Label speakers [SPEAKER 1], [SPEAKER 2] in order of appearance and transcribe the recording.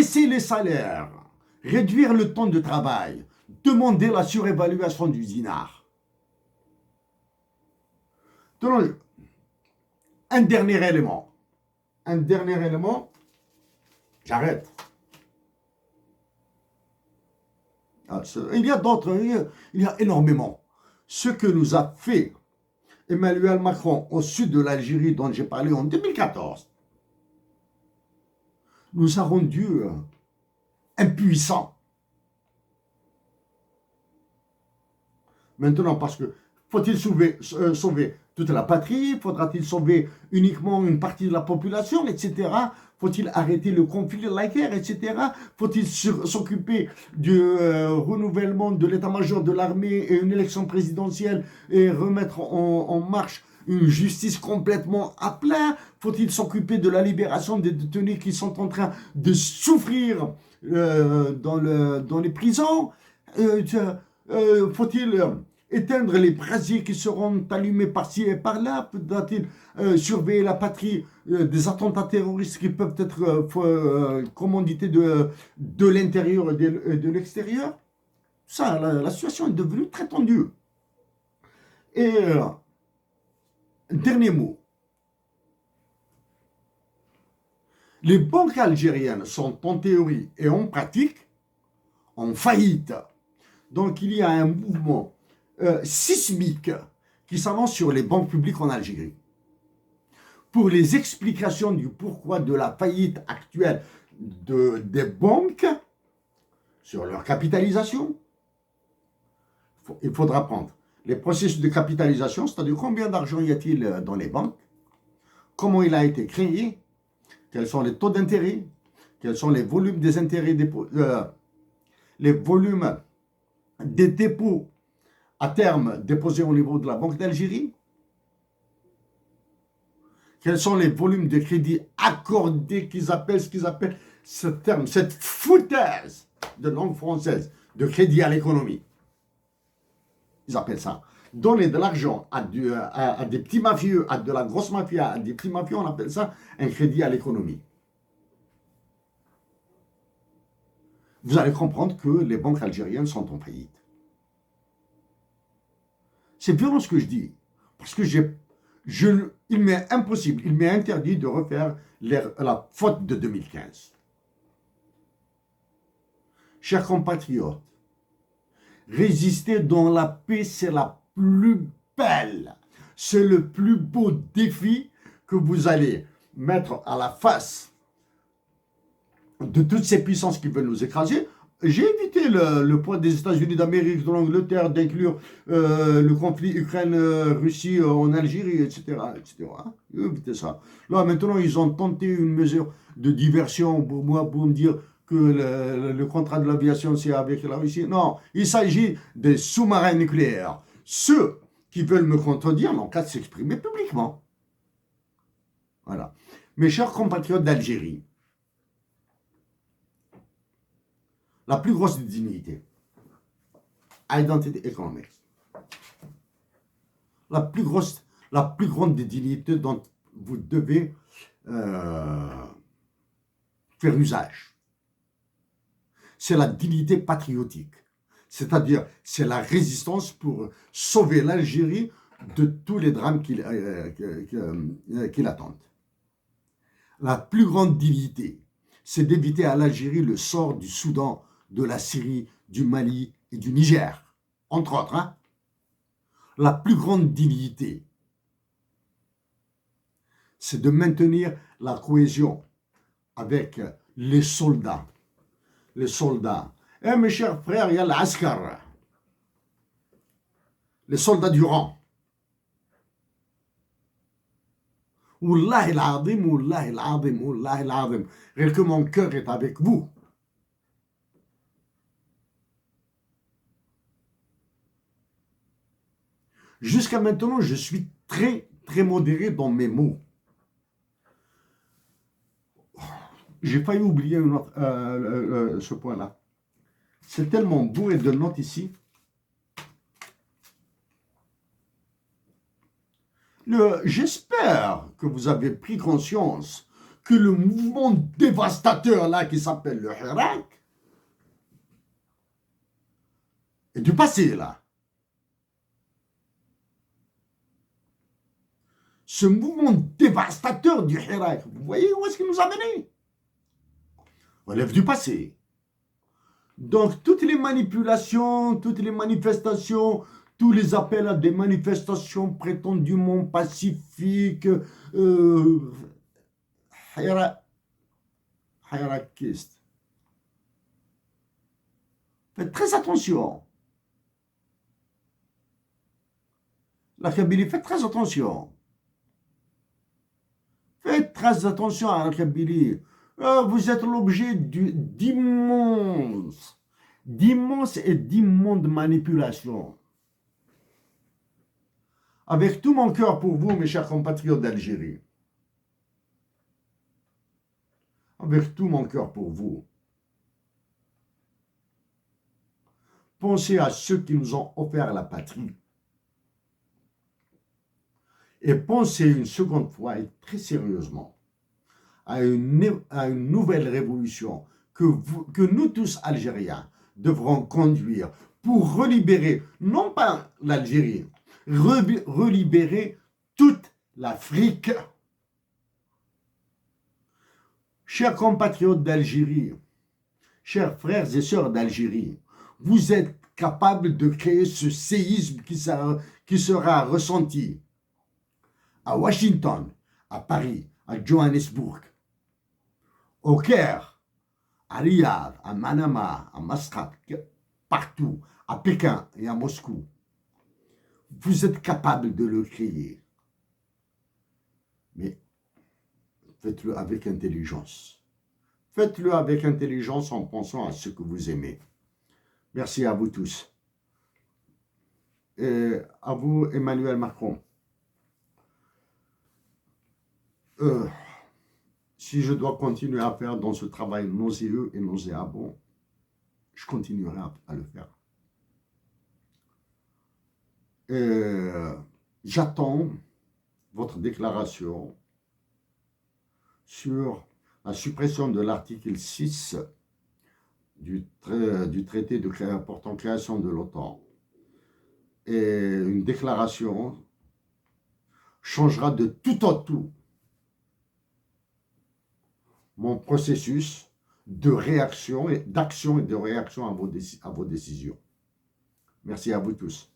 [SPEAKER 1] baisser les salaires, réduire le temps de travail, demander la surévaluation du dinar. Donc, un dernier élément, j'arrête. Il y a d'autres, il y a énormément. Ce que nous a fait Emmanuel Macron au sud de l'Algérie, dont j'ai parlé en 2014, nous a rendus impuissants. Maintenant, parce que faut-il sauver toute la patrie? Faudra-t-il sauver uniquement une partie de la population, etc. Faut-il arrêter le conflit, la guerre, etc. Faut-il s'occuper du renouvellement de l'état-major de l'armée et une élection présidentielle et remettre en marche une justice complètement à plat? Faut-il s'occuper de la libération des détenus qui sont en train de souffrir dans les prisons? Faut-il éteindre les brasiers qui seront allumés par-ci et par-là? Faudra-t-il surveiller la patrie des attentats terroristes qui peuvent être commandités de l'intérieur et de l'extérieur? Ça, la situation est devenue très tendue. Et dernier mot. Les banques algériennes sont en théorie et en pratique en faillite. Donc il y a un mouvement sismique qui s'avance sur les banques publiques en Algérie. Pour les explications du pourquoi de la faillite actuelle des banques, sur leur capitalisation, il faudra prendre les processus de capitalisation, c'est-à-dire combien d'argent y a-t-il dans les banques, comment il a été créé, quels sont les taux d'intérêt, quels sont les volumes des intérêts, les volumes des dépôts à terme déposés au niveau de la Banque d'Algérie, quels sont les volumes de crédit accordés ce qu'ils appellent ce terme, cette foutaise de langue française, de crédit à l'économie. Ils appellent ça. Donner de l'argent à des petits mafieux, à de la grosse mafia, à des petits mafieux, on appelle ça un crédit à l'économie. Vous allez comprendre que les banques algériennes sont en faillite. C'est violent ce que je dis, parce que il m'est impossible, il m'est interdit de refaire la faute de 2015. Chers compatriotes, résister dans la paix, c'est la plus belle, c'est le plus beau défi que vous allez mettre à la face de toutes ces puissances qui veulent nous écraser. J'ai évité le poids des États-Unis d'Amérique, de l'Angleterre, d'inclure le conflit Ukraine-Russie en Algérie, etc. J'ai évité ça. Là, maintenant, ils ont tenté une mesure de diversion pour moi, pour me dire que le contrat de l'aviation, c'est avec la Russie. Non, il s'agit des sous-marins nucléaires. Ceux qui veulent me contredire n'ont qu'à s'exprimer publiquement. Voilà. Mes chers compatriotes d'Algérie, la plus grosse des dignités, identity economics, la plus grande des dignités dont vous devez faire usage, c'est la dignité patriotique. C'est-à-dire, c'est la résistance pour sauver l'Algérie de tous les drames qui l'attendent. La plus grande dignité, c'est d'éviter à l'Algérie le sort du Soudan, de la Syrie, du Mali et du Niger, entre autres. Hein. La plus grande dignité, c'est de maintenir la cohésion avec les soldats. Les soldats. Eh mes chers frères, il y a l'Askar, les soldats du rang. Wallahi al-azim, wallahi al-azim, wallahi al-azim. Rien que mon cœur est avec vous. Jusqu'à maintenant, je suis très, très modéré dans mes mots. J'ai failli oublier ce point-là. C'est tellement bourré de notes ici. J'espère que vous avez pris conscience que le mouvement dévastateur là qui s'appelle le Hirak est du passé là. Ce mouvement dévastateur du Hirak, vous voyez où est-ce qu'il nous a menés? Relève du passé. Donc toutes les manipulations, toutes les manifestations, tous les appels à des manifestations prétendument pacifiques, hirakistes. Faites très attention. La Kabylie, faites très attention. Faites très attention à la Kabylie. Vous êtes l'objet d'immenses et d'immondes manipulations. Avec tout mon cœur pour vous, mes chers compatriotes d'Algérie. Avec tout mon cœur pour vous. Pensez à ceux qui nous ont offert la patrie. Et pensez une seconde fois et très sérieusement à une nouvelle révolution que nous tous Algériens devrons conduire pour relibérer, non pas l'Algérie, relibérer toute l'Afrique. Chers compatriotes d'Algérie, chers frères et sœurs d'Algérie, vous êtes capables de créer ce séisme qui sera ressenti à Washington, à Paris, à Johannesburg, au Caire, à Riyad, à Manama, à Mascat, partout, à Pékin et à Moscou. Vous êtes capables de le créer. Mais faites-le avec intelligence. Faites-le avec intelligence en pensant à ce que vous aimez. Merci à vous tous. Et à vous, Emmanuel Macron. Si je dois continuer à faire dans ce travail nauséeux et nauséabond, je continuerai à le faire. J'attends votre déclaration sur la suppression de l'article 6 du traité de portant création de l'OTAN. Et une déclaration changera de tout au tout mon processus de réaction, d'action et de réaction à vos décisions. Merci à vous tous.